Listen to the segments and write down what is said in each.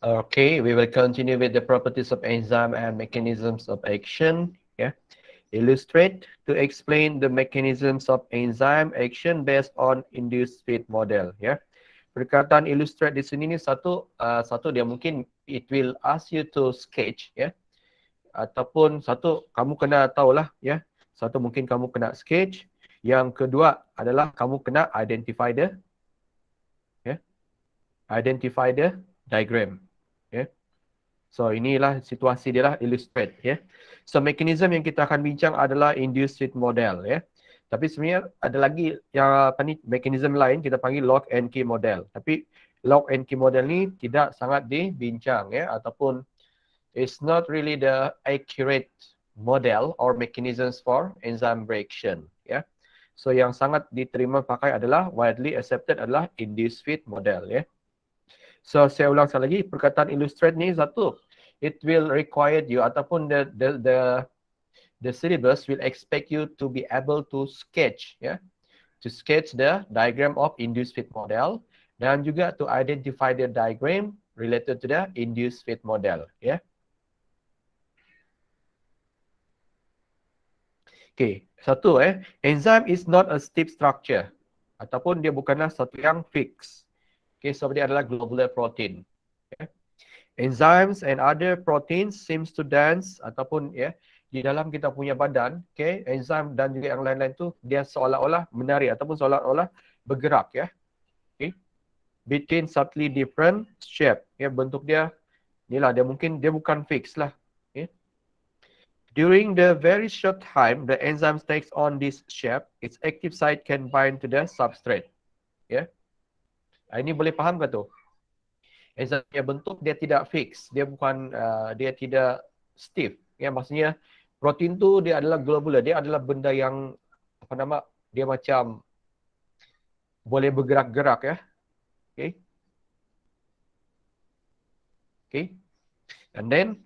Okay, we will continue with the properties of enzyme and mechanisms of action. Yeah. Illustrate to explain the mechanisms of enzyme action based on induced fit model. Yeah. Perkataan illustrate di sini ni satu dia mungkin it will ask you to sketch, ya. Ataupun satu kamu kena tahulah, ya. Satu mungkin kamu kena sketch. Yang kedua adalah kamu kena identify the diagram. Ya. So inilah situasi dia lah, illustrate, ya. So mechanism yang kita akan bincang adalah induced fit model, ya. Tapi sebenarnya ada lagi yang mechanism lain kita panggil lock and key model. Tapi lock and key model ni tidak sangat dibincang, ya, ataupun it's not really the accurate model or mechanisms for enzyme reaction, ya. So yang sangat diterima pakai adalah widely accepted adalah induced fit model, ya. So saya ulang sekali lagi, perkataan illustrate ni satu, it will require you ataupun the syllabus will expect you to be able to sketch, ya, to sketch the diagram of induced fit model dan juga to identify the diagram related to the induced fit model, ya. Okay, satu enzyme is not a stiff structure ataupun dia bukanlah satu yang fix. Okay, so dia adalah globular protein. Okay. Enzymes and other proteins seems to dance ataupun di dalam kita punya badan, okay, enzim dan juga yang lain-lain tu dia seolah-olah menari ataupun seolah-olah bergerak, ya. Okay. Between subtly different shape, ya, bentuk dia inilah dia mungkin dia bukan fix lah. Okay. During the very short time the enzyme takes on this shape, its active site can bind to the substrate. Ya. Ini boleh faham ke tu? Enzyme punya bentuk dia tidak fix, dia bukan dia tidak stiff. Ya, maksudnya protein tu dia adalah globular, dia adalah benda yang apa nama? Dia macam boleh bergerak-gerak, ya. Okay. Okay. And then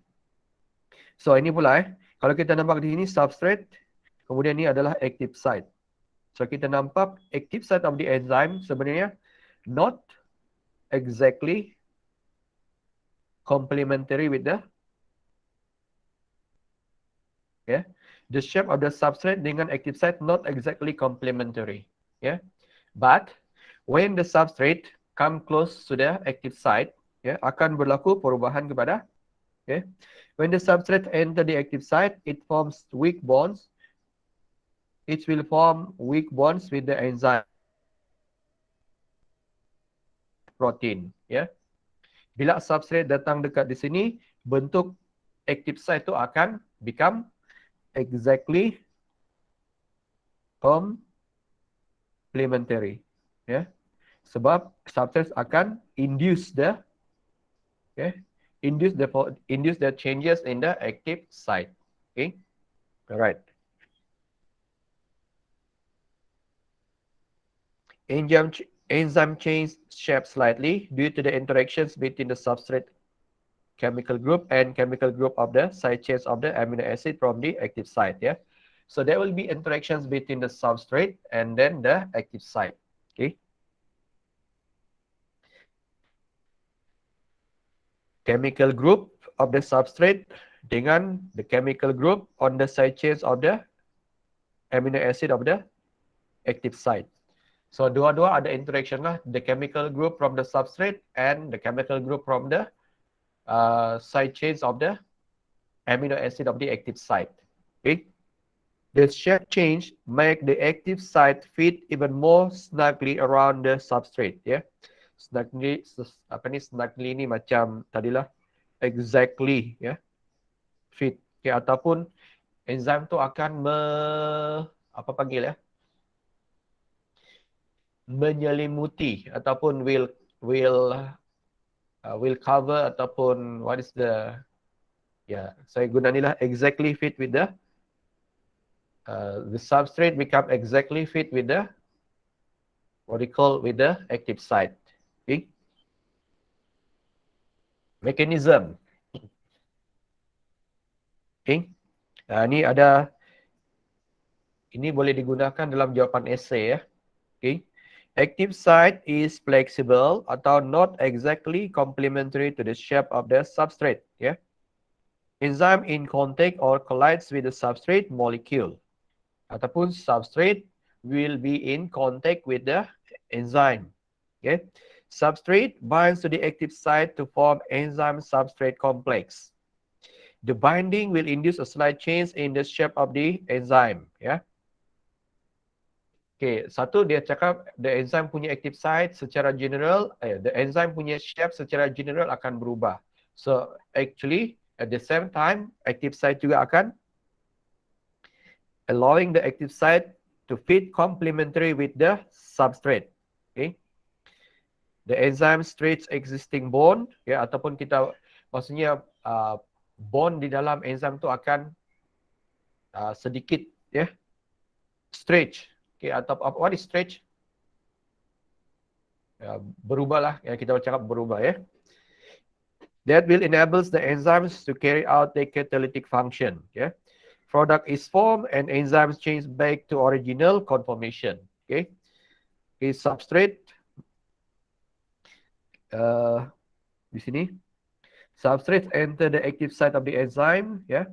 so ini pula kalau kita nampak di sini substrate, kemudian ini adalah active site. So kita nampak active site of the enzyme sebenarnya not exactly complementary with the the shape of the substrate dengan active site not exactly complementary, but when the substrate come close to the active site, akan berlaku perubahan kepada when the substrate enter the active site, it forms weak bonds. It will form weak bonds with the enzyme protein, Bila substrate datang dekat di sini, bentuk active site itu akan become exactly complementary, sebab substrate akan induce the changes in the active site. Okay, alright. Enzyme change shape slightly due to the interactions between the substrate chemical group and chemical group of the side chains of the amino acid from the active site. So there will be interactions between the substrate and then the active site. Okay. Chemical group of the substrate dengan the chemical group on the side chains of the amino acid of the active site. So dua-dua ada interaction lah, the chemical group from the substrate and the chemical group from the side chains of the amino acid of the active site. Okay. The shape change make the active site fit even more snugly around the substrate. Snugly, snugly ni macam tadilah exactly, fit. Okay, ataupun enzim tu akan menyelimuti ataupun will cover ataupun what is the saya guna ni lah exactly fit with the substrate become exactly fit with the what we call with the active site. Okay. Mechanism. Okay. Ini boleh digunakan dalam jawapan esei, Okay. Active site is flexible atau not exactly complementary to the shape of the substrate. Yeah. Enzyme in contact or collides with the substrate molecule. Ataupun substrate will be in contact with the enzyme. Okay. Substrate binds to the active site to form enzyme substrate complex. The binding will induce a slight change in the shape of the enzyme. Yeah. Okay, satu dia cakap the enzyme punya active site secara general, the enzyme punya shape secara general akan berubah. So actually at the same time active site juga akan allowing the active site to fit complementary with the substrate. Okay. The enzyme stretch existing bond, ya, ataupun kita maksudnya bond di dalam enzyme tu akan sedikit, ya, stretch. Okay, atau what is stretch? Berubahlah, ya, kita cakap berubah, ya. That will enables the enzymes to carry out their catalytic function. Yeah. Product is formed and enzymes change back to original conformation. Okay. Okay, substrate di sini. Substrate enter the active site of the enzyme. Yeah.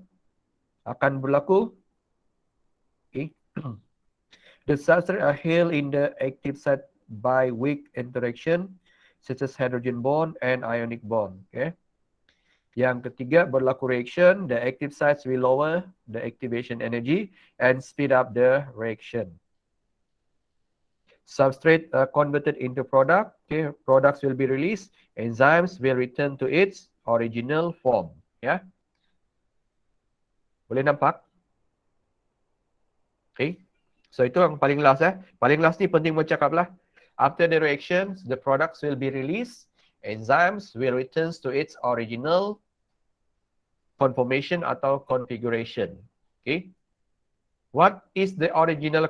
Akan berlaku. Okay. The substrate are held in the active site by weak interaction such as hydrogen bond and ionic bond. Okay. Yang ketiga, berlaku reaction, the active sites will lower the activation energy and speed up the reaction. Substrate converted into product, okay, products will be released, enzymes will return to its original form. Ya. Boleh nampak? Okay. So itu yang paling last, ya. Paling last ni penting buat cakap lah. After the reactions, the products will be released, enzymes will return to its original conformation atau configuration. Okay. What is the original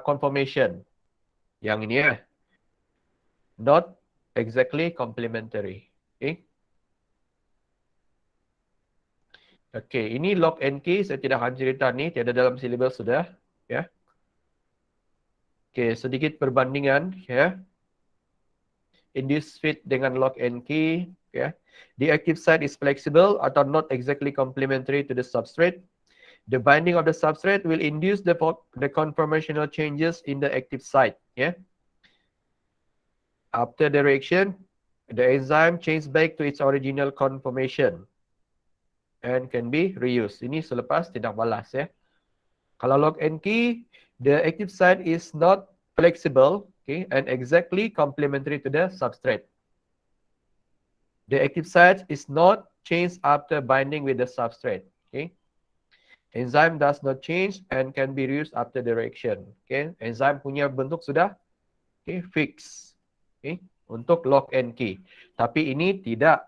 conformation? Yang ini, ya. Not exactly complementary. Okay. Okay, ini log and key. Saya tidak akan cerita ni. Tiada dalam syllabus sudah. Ya. Okay, sedikit perbandingan. Ya. Induced fit dengan log and key. Ya. The active site is flexible atau not exactly complementary to the substrate. The binding of the substrate will induce the conformational changes in the active site. Yeah. After the reaction, the enzyme changes back to its original conformation and can be reused. Ini selepas tidak balas, ya. Kalau log and key, the active site is not flexible, okay, and exactly complementary to the substrate. The active site is not changed after binding with the substrate. Okay. Enzyme does not change and can be reused after the reaction. Okay. Enzyme punya bentuk sudah, okay, fix. Okay. Untuk lock and key. Tapi ini tidak.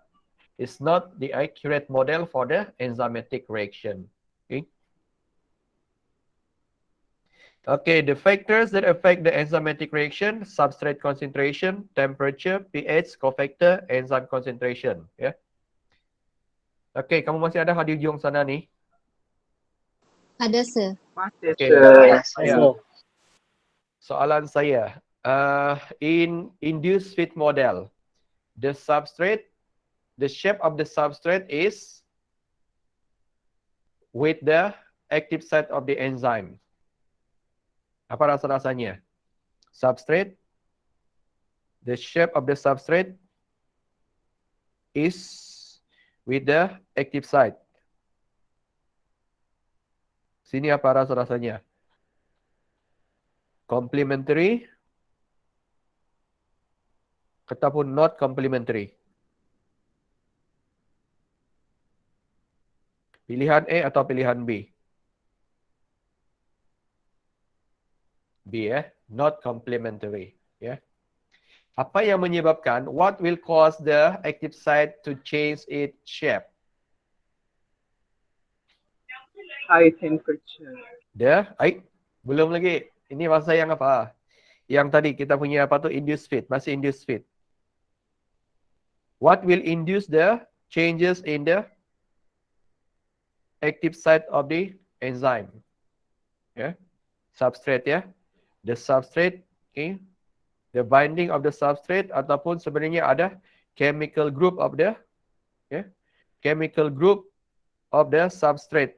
It's not the accurate model for the enzymatic reaction. Okay. Okay, the factors that affect the enzymatic reaction: substrate concentration, temperature, pH, cofactor, enzyme concentration. Ya. Yeah. Okay, kamu masih ada di ujung sana ni? Ada, sir. Masih, Okay. sir. Soalan saya, in induced fit model, the substrate, the shape of the substrate is with the active site of the enzyme. Apa rasa-rasanya? Substrate, the shape of the substrate is with the active site. Sini apa rasa-rasanya? Complementary ataupun not complementary? Pilihan A atau pilihan B? B, ya. Not complementary. Ya. Apa yang menyebabkan? What will cause the active site to change its shape? High temperature. Belum lagi. Ini masa yang apa? Yang tadi kita punya apa tu? Induced fit. Masih induced fit. What will induce the changes in the active site of the enzyme? Yeah. Substrate, ya. The substrate, okay, the binding of the substrate ataupun sebenarnya ada chemical group of the chemical group of the substrate.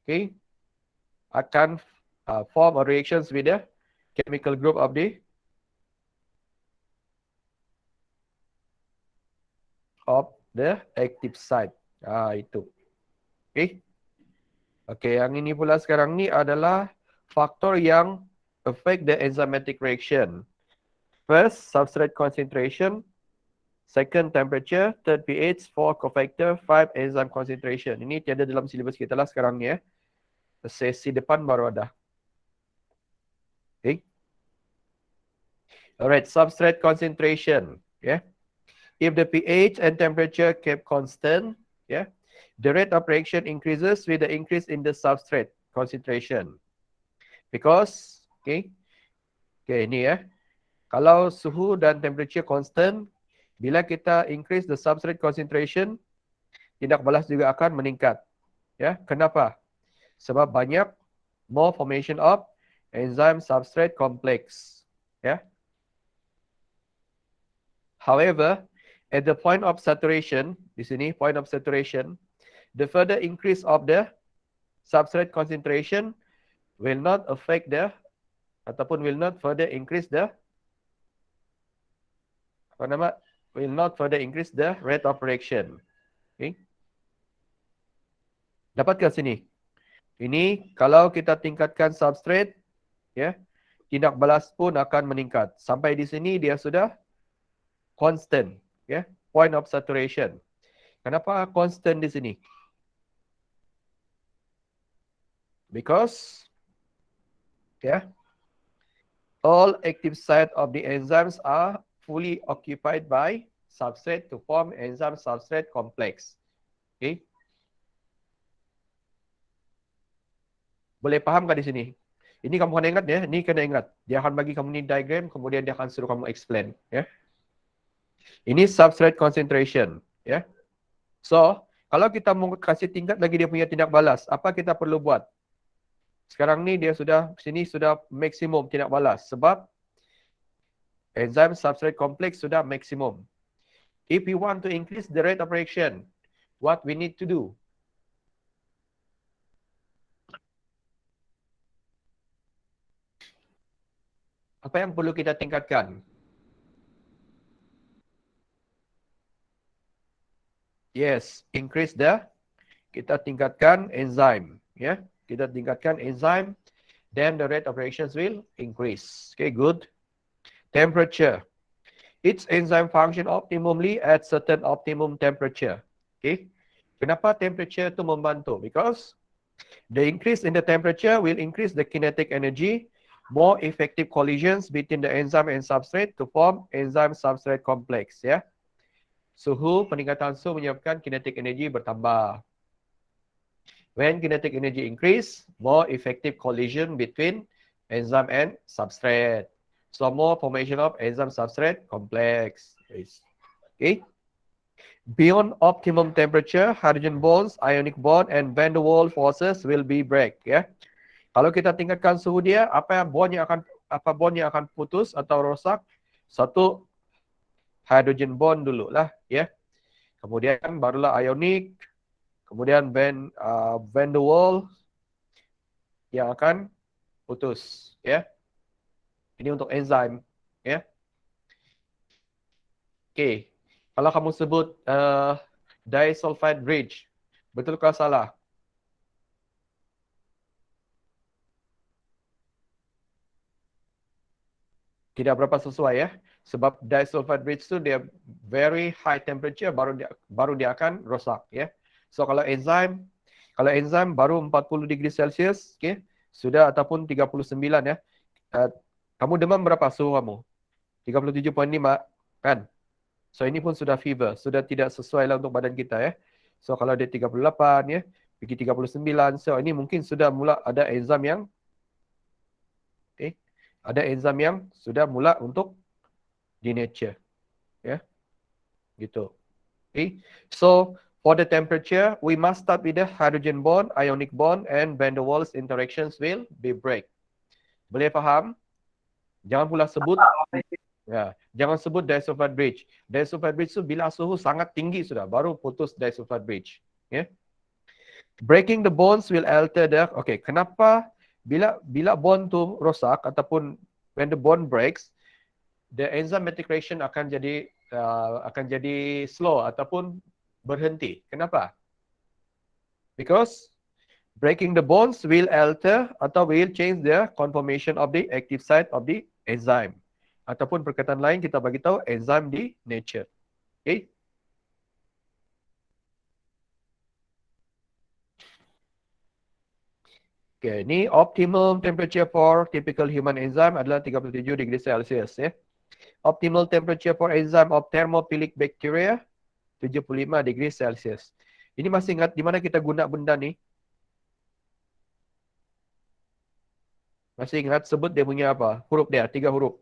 Okay, akan form a reactions with the chemical group of the active site. Itu. Okay. Okay, yang ini pula sekarang ni adalah faktor yang affect the enzymatic reaction. First, substrate concentration. Second, temperature. Third, pH. Fourth, cofactor. Five, enzyme concentration. Ini tiada dalam silibus kita lah sekarang ni. Sesi depan baru ada. Okay. Alright, substrate concentration. Yeah. If the pH and temperature kept constant, yeah, the rate of reaction increases with the increase in the substrate concentration. Because, okay, ini kalau suhu dan temperature constant, bila kita increase the substrate concentration, tindak balas juga akan meningkat. Ya, kenapa? Sebab banyak more formation of enzyme substrate complex. Ya. However, at the point of saturation, di sini point of saturation, the further increase of the substrate concentration will not affect the ataupun will not further increase the will not further increase the rate of reaction. Okay. Dapat ke sini? Ini kalau kita tingkatkan substrate, ya, tindak balas pun akan meningkat. Sampai di sini dia sudah constant, ya, point of saturation. Kenapa constant di sini? Because, all active site of the enzymes are fully occupied by substrate to form enzyme substrate complex. Okay. Boleh faham kan di sini? Ini kamu kena ingat ya, ini kena ingat. Dia akan bagi kamu ni diagram, kemudian dia akan suruh kamu explain. Ya. Ini substrate concentration. Ya. So, kalau kita mau kasih tingkat lagi dia punya tindak balas, apa kita perlu buat? Sekarang ni dia sudah, sini sudah maksimum tindak balas. Sebab enzyme substrate complex sudah maksimum. If we want to increase the rate of reaction, what we need to do? Apa yang perlu kita tingkatkan? Yes, increase the, kita tingkatkan enzyme. Ya, kita tingkatkan enzyme, then the rate of reactions will increase. Okay, good. Temperature. Its enzyme function optimally at certain optimum temperature. Okay. Kenapa temperature itu membantu? Because the increase in the temperature will increase the kinetic energy, more effective collisions between the enzyme and substrate to form enzyme substrate complex. Ya. Suhu, peningkatan suhu menyebabkan kinetic energy bertambah. When kinetic energy increase, more effective collision between enzyme and substrate. So more formation of enzyme substrate complex. Okay. Beyond optimum temperature, hydrogen bonds, ionic bond, and van der Waals forces will be break. Ya. Kalau kita tingkatkan suhu dia, apa bond yang akan putus atau rosak? Satu hydrogen bond dulu lah, ya. Kemudian barulah ionic, kemudian van der Waals yang akan putus, ya. Ini untuk enzim, ya. Okey. Kalau kamu sebut disulfide bridge, betul ke salah? Tidak berapa sesuai ya. Sebab disulfide bridge tu dia very high temperature baru dia akan rosak, ya. So kalau enzim baru 40 degree Celsius, okey, sudah ataupun 39 ya. Kamu demam berapa suhu kamu? 37.5 kan? So ini pun sudah fever, sudah tidak sesuai lah untuk badan kita ya. So kalau dia 38 ya, pergi 39, so ini mungkin sudah mula ada enzim yang sudah mula untuk denature. Ya. Gitu. Okay. So for the temperature, we must start with the hydrogen bond, ionic bond, and van der Waals interactions will be break. Boleh faham? Jangan pula sebut Ya, jangan sebut disulfide bridge. Disulfide bridge tu bila suhu sangat tinggi sudah baru putus disulfide bridge. Ya. Breaking the bonds will alter the. Okay, kenapa bila bond tu rosak ataupun when the bond breaks, the enzymatic reaction akan jadi slow ataupun berhenti. Kenapa? Because breaking the bonds will alter atau will change the conformation of the active site of the enzyme. Ataupun perkataan lain kita bagi tahu enzim di nature. Okay? Okay, ni optimal temperature for typical human enzyme adalah 37 degree Celsius. Ya. Optimal temperature for enzyme of thermophilic bacteria 75 degree Celsius. Ini masih ingat di mana kita guna benda ni? Masih ingat sebut dia punya apa? Huruf dia, 3 huruf.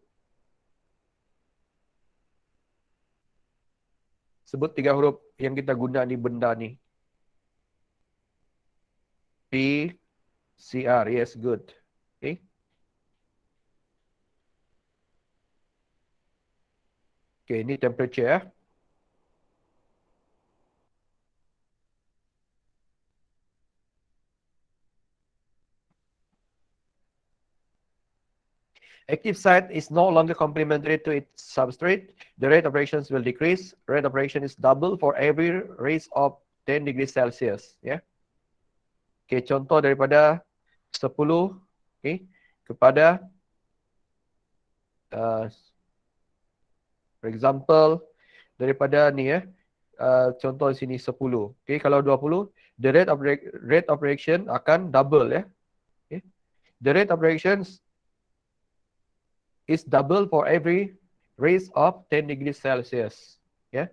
Sebut 3 huruf yang kita guna di benda ni. P, C, R. Yes, good. Okay. Okay, ini temperature ya. Active site is no longer complementary to its substrate. The rate of reactions will decrease. Rate of reaction is double for every raise of 10 degrees Celsius. Ya. Okay, contoh daripada 10 okay, kepada for example daripada ni ya. Contoh di sini 10. Okay, kalau 20, the rate of reaction akan double ya. Okay. The rate of reactions is double for every raise of 10 degrees Celsius. Ya.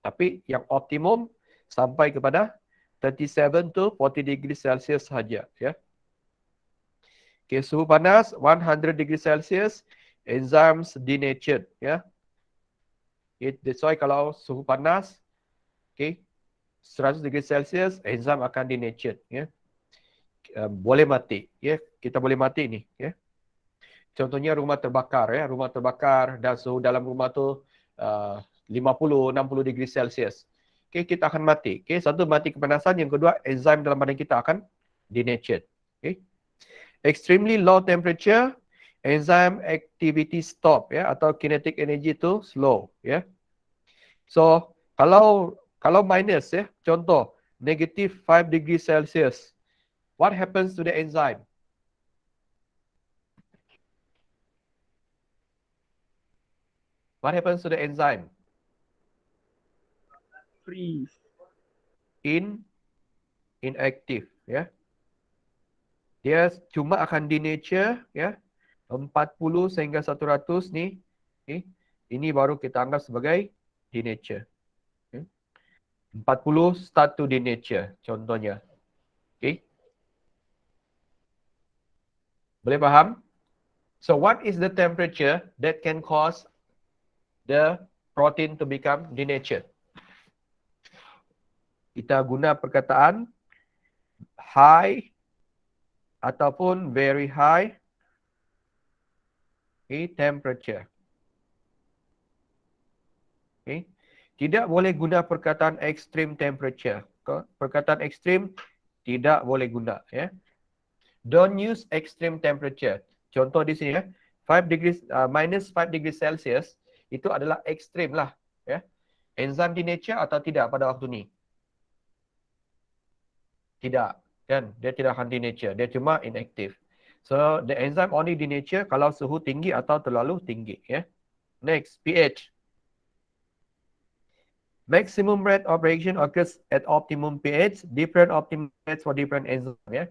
Tapi yang optimum sampai kepada 37 to 40 degrees Celsius sahaja. Ya. Okay, suhu panas 100 degrees Celsius, enzymes denatured. Ya. That's why kalau suhu panas, okay, 100 degrees Celsius, enzim akan denatured. Ya. Boleh mati. Ya. Kita boleh mati ni. Ya. Contohnya rumah terbakar ya, rumah terbakar dan suhu dalam rumah tu 50-60 degree Celsius. Okay, kita akan mati. Okay, satu mati kepanasan, yang kedua enzim dalam badan kita akan denatured. Okay. Extremely low temperature, enzyme activity stop ya, atau kinetic energy tu slow ya. So kalau minus ya, contoh negative 5 degree Celsius, what happens to the enzyme? What happens to the enzyme? Freeze. Inactive ya. Dia cuma akan denature ya. 40 sehingga 100 ni, okay, ini baru kita anggap sebagai denature. Okay. 40 start to denature contohnya. Okay. Boleh faham? So what is the temperature that can cause the protein to become denatured? Kita guna perkataan high ataupun very high temperature. Okay. Tidak boleh guna perkataan extreme temperature. Perkataan extreme tidak boleh guna. Ya. Don't use extreme temperature. Contoh di sini ya, minus 5 degrees Celsius itu adalah ekstrim lah. Ya. Enzim denature atau tidak pada waktu ni? Tidak. Kan? Dia tidak akan denature. Dia cuma inactive. So, the enzyme only denature kalau suhu tinggi atau terlalu tinggi. Ya. Next, pH. Maximum rate of reaction occurs at optimum pH. Different optimum pH for different enzyme. Ya.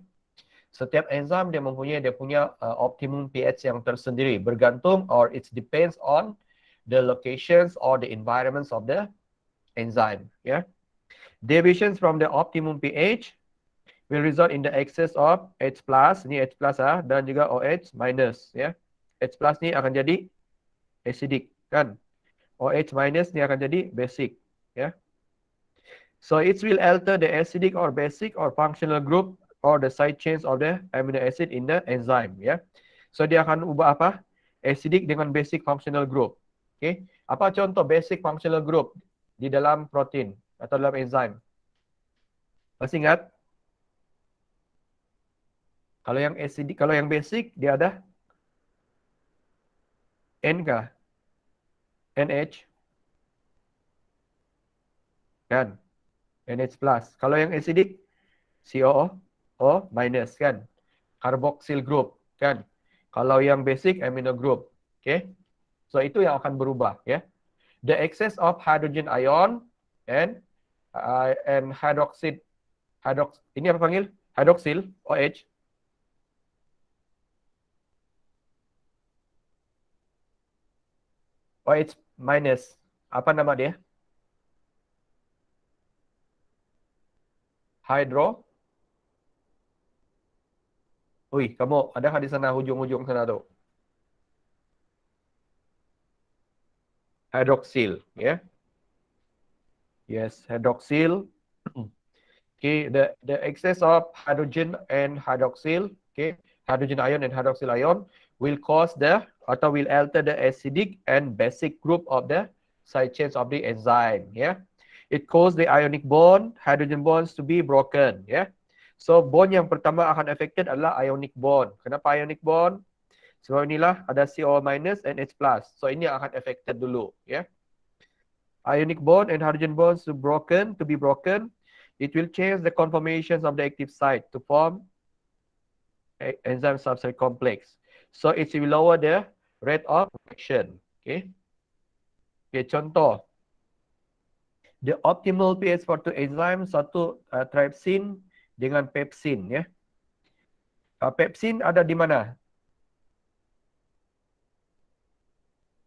Setiap enzim dia punya optimum pH yang tersendiri. Bergantung or it depends on the locations or the environments of the enzyme. Yeah. Deviations from the optimum pH will result in the excess of H+, ni H+, dan juga OH-. Ya. H+ ni akan jadi acidic kan. OH- ni akan jadi basic. Ya. So it will alter the acidic or basic or functional group or the side chains of the amino acid in the enzyme. Ya. So dia akan ubah apa? acidic dengan basic functional group. Okay. Apa contoh basic functional group di dalam protein atau dalam enzim? Masih ingat? Kalau yang acidic, kalau yang basic dia ada N kah? NH kan? NH plus. Kalau yang acidic COO minus kan? Carboxyl group kan? Kalau yang basic amino group. Okay? So itu yang akan berubah ya. The excess of hydrogen ion and ini apa panggil? Hydroxyl OH. OH minus. Apa nama dia? Wih, kamu ada di sana hujung-hujung sana tuh? Hydroxyl, ya. Yes, hydroxyl. Okay, the excess of hydrogen and hydroxyl, okay, hydrogen ion and hydroxyl ion will cause atau will alter the acidic and basic group of the side chains of the enzyme, yeah. It cause the ionic bond, hydrogen bonds to be broken, yeah. So bond yang pertama akan affected adalah ionic bond. Kenapa ionic bond? Sebab inilah ada CO minus and H plus. So ini akan affected dulu, yeah. Ionic bond and hydrogen bonds to be broken. It will change the conformations of the active site to form enzyme substrate complex. So it will lower the rate of reaction. Okay. Okay, contoh. The optimal pH for two enzymes, satu trypsin dengan pepsin, ya. Pepsin ada di mana?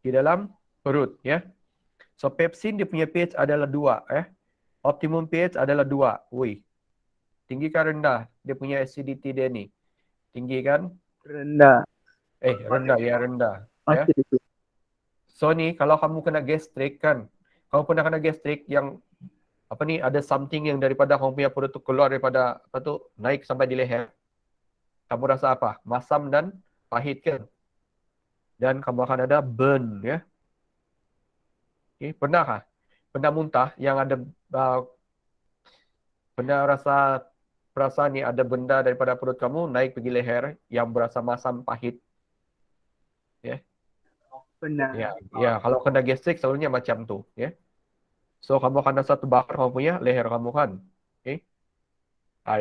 Di dalam perut, ya. So pepsin dia punya pH adalah 2, ya. Optimum pH adalah 2. Wih. Tinggi kan rendah? Dia punya acidity dia ni. Tinggi kan? Rendah. Rendah. Ya, rendah. Ya. Masih itu. So ni, kalau kamu kena gastrik kan, kamu pernah kena gastrik yang apa ni, ada something yang daripada kamu punya perut tu keluar daripada apa tu, naik sampai di leher. Kamu rasa apa? Masam dan pahit kan? Dan kamu akan ada burn, ya. Okay. Pernah kah? Pernah muntah yang ada pernah rasa perasaan ni ada benda daripada perut kamu naik pergi leher yang berasa masam pahit. Ya. Benar. Ya, kalau kena gastrik selalunya macam tu, ya. So kamu akan rasa terbakar kamu punya leher kamu kan. Okay.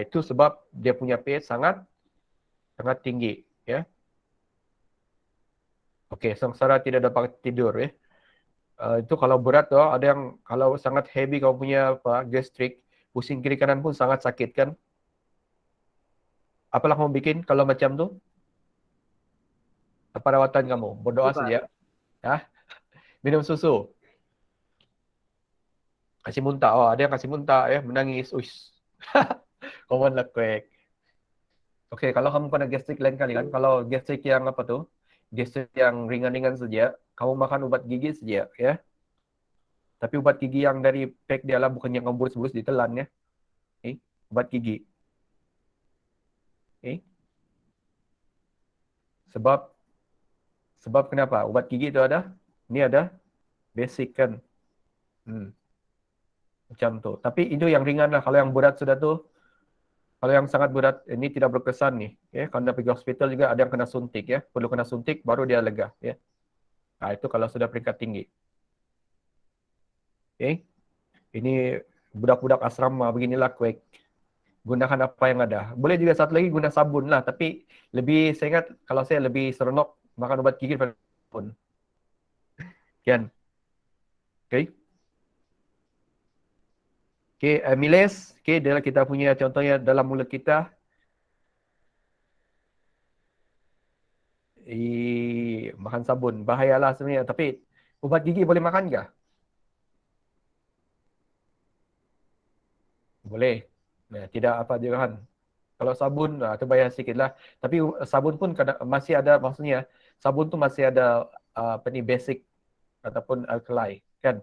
Itu sebab dia punya pH sangat tinggi, ya. Okey, sengsara tidak dapat tidur, ya. Itu kalau berat tu, ada yang kalau sangat heavy kamu punya gastrik, pusing kiri kanan pun sangat sakit kan. Apalah kamu bikin kalau macam tu? Apa rawatan kamu? Berdoa saja. Minum susu. Kasih muntah. Ada yang kasih muntah, ya, menangis. Uish. Common lah kwek. Okey, kalau kamu kena gastrik lain kali kan, kalau gastrik yang apa tu? Gastrik yang ringan-ringan saja, kamu makan ubat gigi saja, ya. Tapi ubat gigi yang dari pack dia lah, bukan yang kamu burus-burus ditelan, ya. Ubat gigi. Sebab kenapa? Ubat gigi itu ada, ini ada basic kan. Macam tu. Tapi itu yang ringan lah. Kalau yang berat sudah tu, kalau yang sangat berat, ini tidak berkesan nih. Ya, kalau pergi hospital juga ada yang kena suntik, ya. Perlu kena suntik baru dia lega, ya. Itu kalau sudah peringkat tinggi. Okay. Ini budak-budak asrama beginilah kwek. Gunakan apa yang ada. Boleh juga satu lagi guna sabun lah. Tapi lebih, saya ingat kalau saya lebih seronok makan ubat gigi daripada sabun. Kian. Okay. Okay, amylase. Okay, adalah kita punya contohnya dalam mulut kita. Makan sabun. Bahayalah sebenarnya. Tapi ubat gigi boleh makan ke? Boleh. Tidak apa jangan. Kalau sabun, itu bayar sikit lah. Tapi sabun pun masih ada, maksudnya sabun tu masih ada basic ataupun alkali, kan?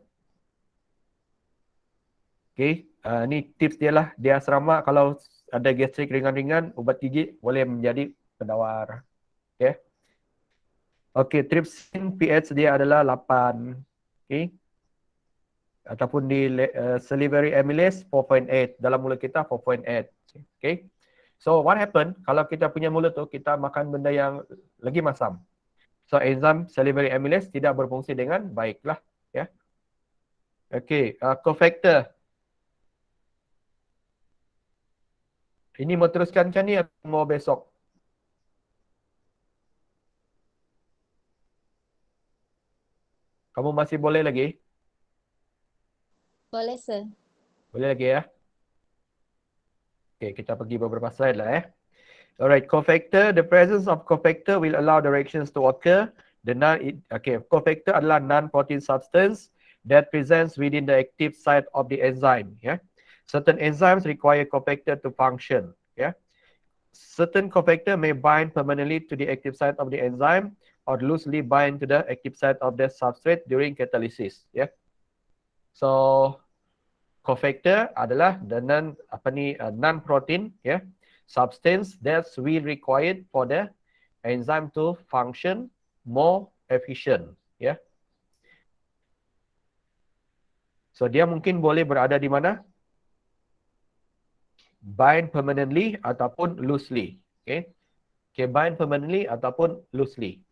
Okay, ni tips dia lah. Di asrama kalau ada gastrik ringan-ringan, ubat gigi boleh menjadi penawar. Okay. Okey, trypsin pH dia adalah 8. Okey. Ataupun di salivary amylase 4.8. Dalam mulut kita 4.8. Okey. So what happen kalau kita punya mulut tu kita makan benda yang lagi masam. So enzim salivary amylase tidak berfungsi dengan baiklah, ya. Okey, cofactor. Ini mau teruskan macam ni atau mau besok? Kamu masih boleh lagi? Boleh, sir. Boleh lagi ya? Okey, kita pergi beberapa slide lah. Alright, cofactor. The presence of cofactor will allow the reactions to occur. Cofactor adalah non-protein substance that presents within the active site of the enzyme. Yeah, certain enzymes require cofactor to function. Yeah, certain cofactor may bind permanently to the active site of the enzyme or loosely bind to the active site of the substrate during catalysis. Yeah, so cofactor adalah the non-protein, yeah, substance that's will required for the enzyme to function more efficient, yeah. So dia mungkin boleh berada di mana? Bind permanently ataupun loosely, okay. Okay, bind permanently ataupun loosely.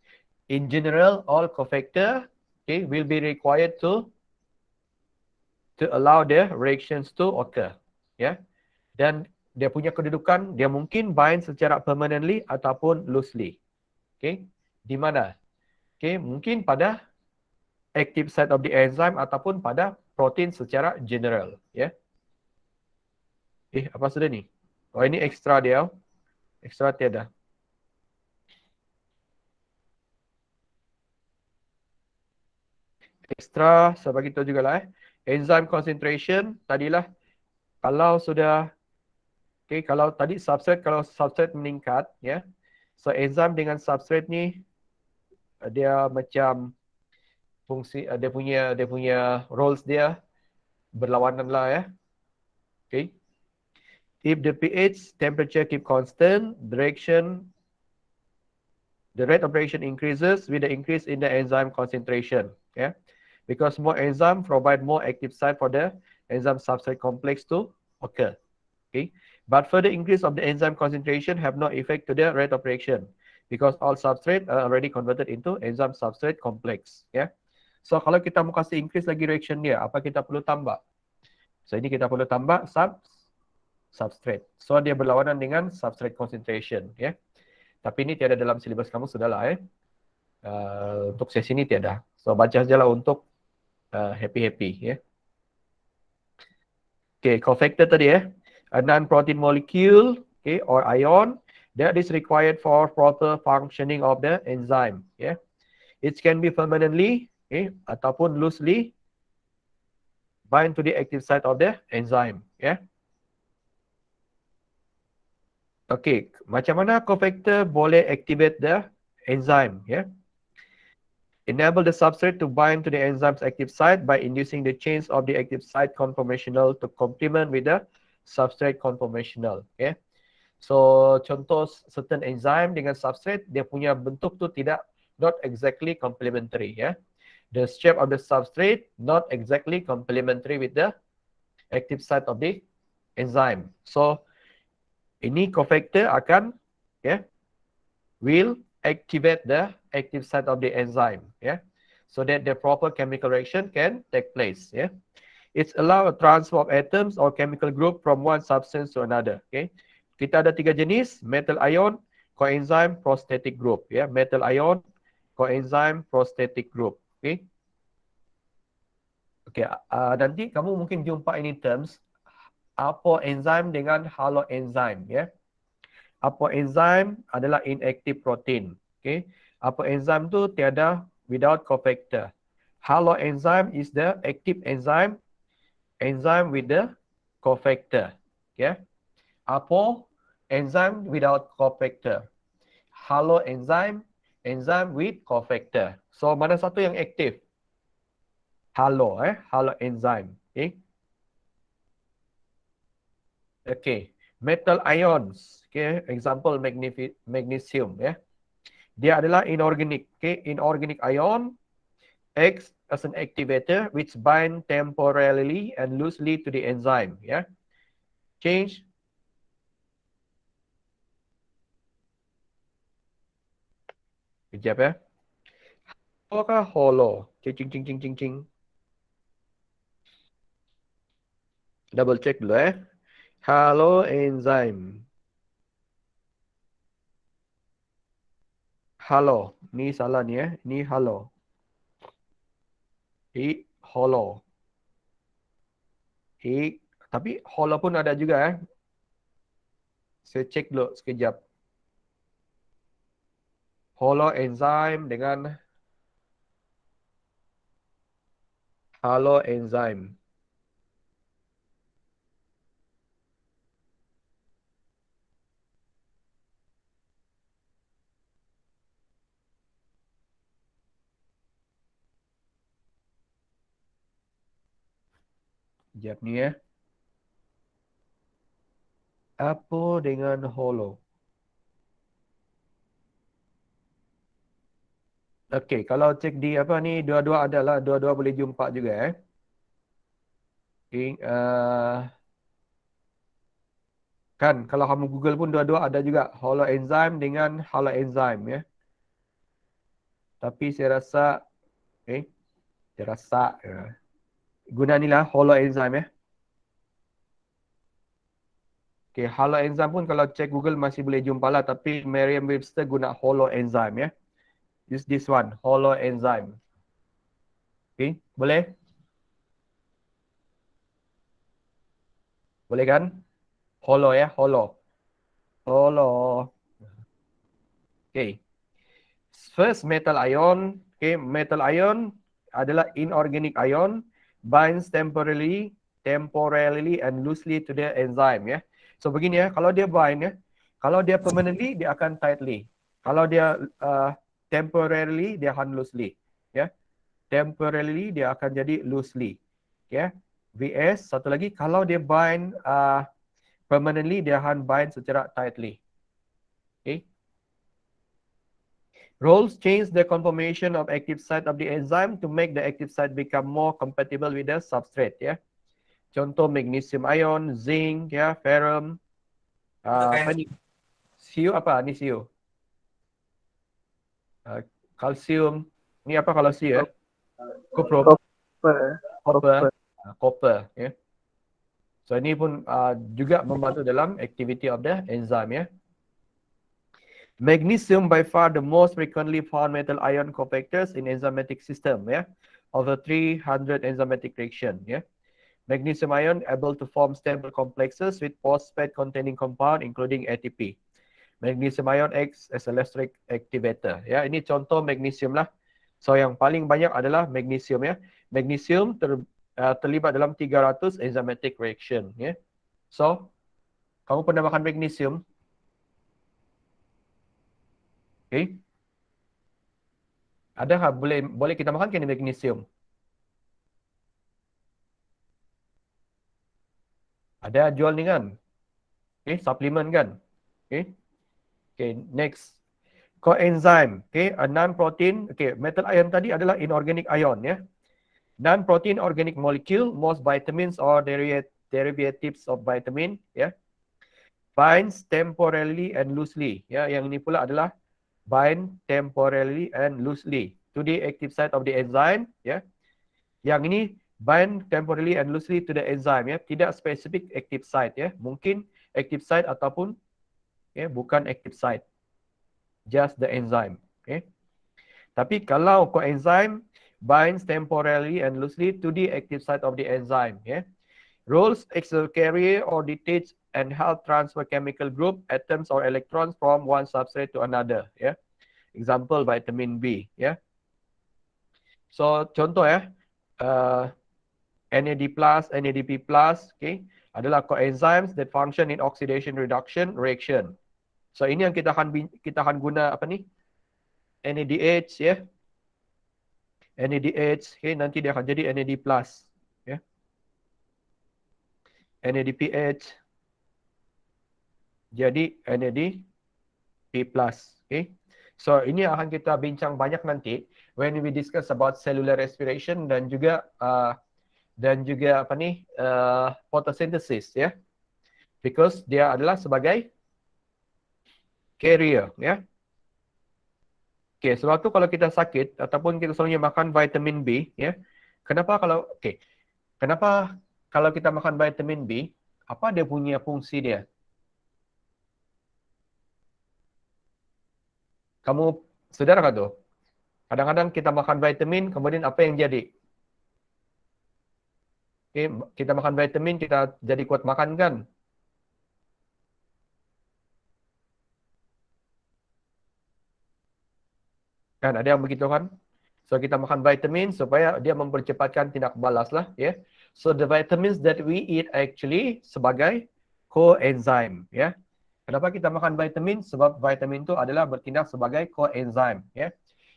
In general, all cofactor, okay, will be required to allow the reactions to occur, yeah. Dan dia punya kedudukan, dia mungkin bind secara permanently ataupun loosely. Okay, di mana? Okay, mungkin pada active site of the enzyme ataupun pada protein secara general. Ya. Apa sudah ni? Oh, ini ekstra dia. Ekstra tiada. Ekstra, saya bagi tahu jugalah. Enzyme concentration, tadilah kalau sudah, okay, kalau tadi substrate, kalau substrate meningkat, ya. So, enzyme dengan substrate ni, dia macam fungsi, dia punya roles dia berlawanan lah, ya. Okay. If the pH temperature keep constant, the rate of reaction increases with the increase in the enzyme concentration. Yeah, because more enzyme provide more active site for the enzyme substrate complex to occur. Okay, but further increase of the enzyme concentration have no effect to the rate of reaction because all substrate are already converted into enzyme substrate complex. Yeah, so kalau kita mau kasih increase lagi reaction dia, apa kita perlu tambah? So ini kita perlu tambah substrate. So dia berlawanan dengan substrate concentration. Yeah. Tapi ini tiada dalam silibus kamu, sudahlah. Untuk sesi ini tiada. So baca sajalah untuk happy-happy. Yeah. Okay, cofactor tadi a non-protein molecule, okay, or ion that is required for proper functioning of the enzyme. Yeah. It can be permanently, okay, ataupun loosely bind to the active site of the enzyme. Yeah. Okay, macam mana cofactor boleh activate the enzyme? Yeah. Enable the substrate to bind to the enzyme's active site by inducing the change of the active site conformational to complement with the substrate conformational. Okay. So contoh certain enzyme dengan substrate, dia punya bentuk tu not exactly complementary. Yeah. The shape of the substrate not exactly complementary with the active site of the enzyme. So ini cofactor akan, will activate the active site of the enzyme, so that the proper chemical reaction can take place. It's allow a transfer of atoms or chemical group from one substance to another. Kita ada 3 jenis: metal ion, coenzyme, prosthetic group. Metal ion, coenzyme, prosthetic group. Nanti kamu mungkin jumpa ini terms apoenzyme dengan haloenzyme. Apoenzyme adalah inactive protein. Apoenzyme tu tiada without cofactor. Haloenzyme is the active enzyme with the cofactor. Apoenzyme without cofactor. Haloenzyme, enzyme with cofactor. So mana satu yang aktif? Haloenzyme. Okay, metal ions. Example magnesium. Dia adalah inorganic. Okay, inorganic ion acts as an activator which bind temporarily and loosely to the enzyme. Yeah, change. Kejap ya. Apakah hollow? Cing cing cing cing cing. Double check dulu eh. Halo enzyme. Halo. Ni salah ni eh. Ni halo. Hollow. Tapi hollow pun ada juga eh. Saya cek dulu sekejap. Hollow enzyme dengan halo enzyme. Sekejap ni eh. Apa dengan hollow? Okey, kalau cek di apa ni, dua-dua adalah, dua-dua boleh jumpa juga eh. Okay, kan kalau kamu Google pun dua-dua ada juga hollow enzyme dengan halo enzyme ya. Tapi saya rasa, saya rasa guna ni lah hollow enzyme ya. Okay, halo enzyme pun kalau cek Google masih boleh jumpa lah, tapi Merriam-Webster guna hollow enzyme ya. Use this one, hollow enzyme. Okay, boleh? Boleh kan? Hollow ya, hollow. Hollow. Okay. First metal ion. Okay, metal ion adalah inorganic ion, binds temporarily and loosely to the enzyme ya. So begini ya, kalau dia bind ya, kalau dia permanently dia akan tightly. Kalau dia temporarily dia akan loosely ya. Temporarily dia akan jadi loosely. Ya. VS satu lagi, kalau dia bind permanently dia akan bind secara tightly. Okay. Roles change the conformation of active site of the enzyme to make the active site become more compatible with the substrate ya. Contoh magnesium ion, zinc ya, ferrum. Apa ni? Siu apa? Ni siu. Kalsium. Ni apa kalau siu ya? Copper. Copper ya. So ini pun juga membantu dalam activity of the enzyme ya. Magnesium by far the most frequently found metal ion cofactors in enzymatic system ya. Over 300 enzymatic reaction ya. Magnesium ion able to form stable complexes with phosphate containing compound including ATP. Magnesium ion acts as electric activator ya. Ini contoh magnesium lah. So yang paling banyak adalah magnesium ya. Magnesium terlibat dalam 300 enzymatic reaction ya. So kamu pernah makan magnesium? Okay. Adakah boleh kita makan kena magnesium? Ada jual ni kan? Okay, suplemen kan? Okay. Okay, next. Coenzyme. Okay, a non-protein. Okay, metal ion tadi adalah inorganic ion ya. Non-protein organic molecule, most vitamins or derivatives of vitamin ya. Binds temporarily and loosely. Ya, yang ini pula adalah bind temporarily and loosely to the active site of the enzyme ya. Yang ini bind temporarily and loosely to the enzyme ya, tidak spesifik active site ya. Mungkin active site ataupun ya bukan active site. Just the enzyme, okay? Tapi kalau coenzyme binds temporarily and loosely to the active site of the enzyme ya. Roles as a carrier or detach and help transfer chemical group, atoms or electrons from one substrate to another ya. Example vitamin B ya. So contoh ya, NAD+, NADP+, okay, adalah coenzymes that function in oxidation reduction reaction. So ini yang kita akan guna apa ni? NADH ya. NADH, okay, nanti dia akan jadi NAD+, ya. NADPH jadi NADP+, okay. So ini akan kita bincang banyak nanti when we discuss about cellular respiration dan juga apa ni photosynthesis ya. Because dia adalah sebagai carrier ya. Okey, sebab tu kalau kita sakit ataupun kita selalunya makan vitamin B ya. Kenapa kalau kita makan vitamin B, apa dia punya fungsi dia? Kamu sedar tak tu? Kadang-kadang kita makan vitamin, kemudian apa yang jadi? Okay, kita makan vitamin, kita jadi kuat makan kan? Kan ada yang begitu kan? So kita makan vitamin supaya dia mempercepatkan tindak balas lah, ya. Yeah? So the vitamins that we eat actually sebagai coenzyme, ya. Yeah? Kenapa kita makan vitamin? Sebab vitamin itu adalah bertindak sebagai coenzyme, ya. Yeah?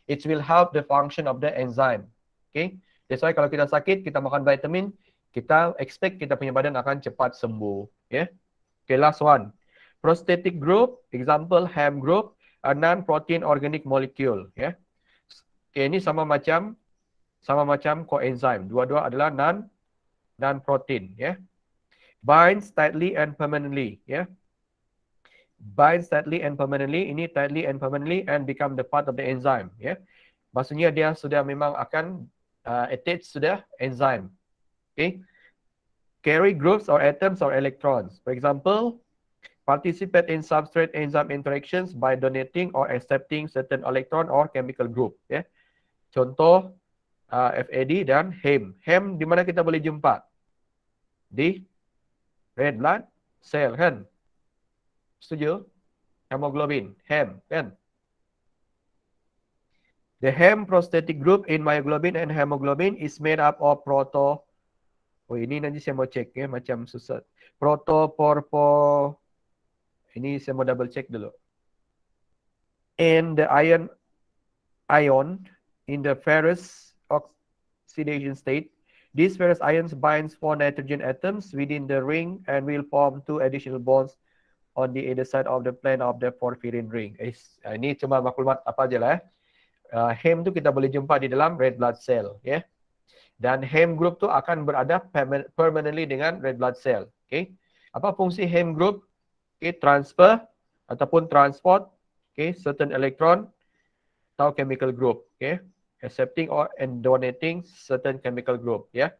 It will help the function of the enzyme. Okay? That's why kalau kita sakit, kita makan vitamin, kita expect kita punya badan akan cepat sembuh, ya. Yeah? Okay, last one. Prosthetic group, example Hem group, a non-protein organic molecule, ya. Yeah? Okay, ini sama macam coenzyme. Dua-dua adalah non-protein, ya. Yeah? Binds tightly and permanently, ya. Yeah? Binds tightly and permanently, ini tightly and permanently and become the part of the enzyme, ya. Yeah? Maksudnya dia sudah memang akan attach sudah enzyme. Okay? Carry groups or atoms or electrons. For example, participate in substrate enzyme interactions by donating or accepting certain electron or chemical group, ya. Yeah? Contoh FAD dan Hem. Hem di mana kita boleh jumpa? Di red blood cell kan? Setuju? Hemoglobin, Hem kan? The Hem prosthetic group in myoglobin and hemoglobin is made up of ini nanti saya mau cek ya, macam susah. Ini saya mau double check dulu. And the ion in the ferrous oxidation state, these ferrous ions binds 4 nitrogen atoms within the ring and will form 2 additional bonds on the either side of the plane of the porphyrin ring. Ini cuma maklumat apa aja lah. Hem tu kita boleh jumpa di dalam red blood cell, ya. Yeah? Dan Hem group tu akan berada permanently dengan red blood cell. Okay. Apa fungsi Hem group? Okay, transfer ataupun transport, okay, certain electron atau chemical group, okay, accepting or and donating certain chemical group, ya. Yeah.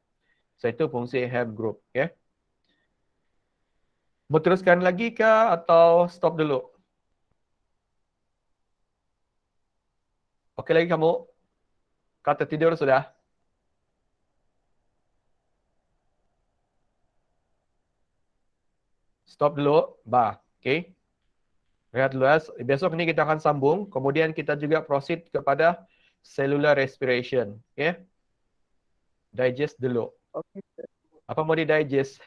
So itu fungsi Hem group, ya. Yeah. Mau teruskan lagi ke atau stop dulu? Okey lagi kamu? Kata tidur sudah? Stop dulu, okay. Rehat dulu ya. Besok ni kita akan sambung, kemudian kita juga proceed kepada cellular respiration, okay. Digest dulu. Okay. Apa mau di digest?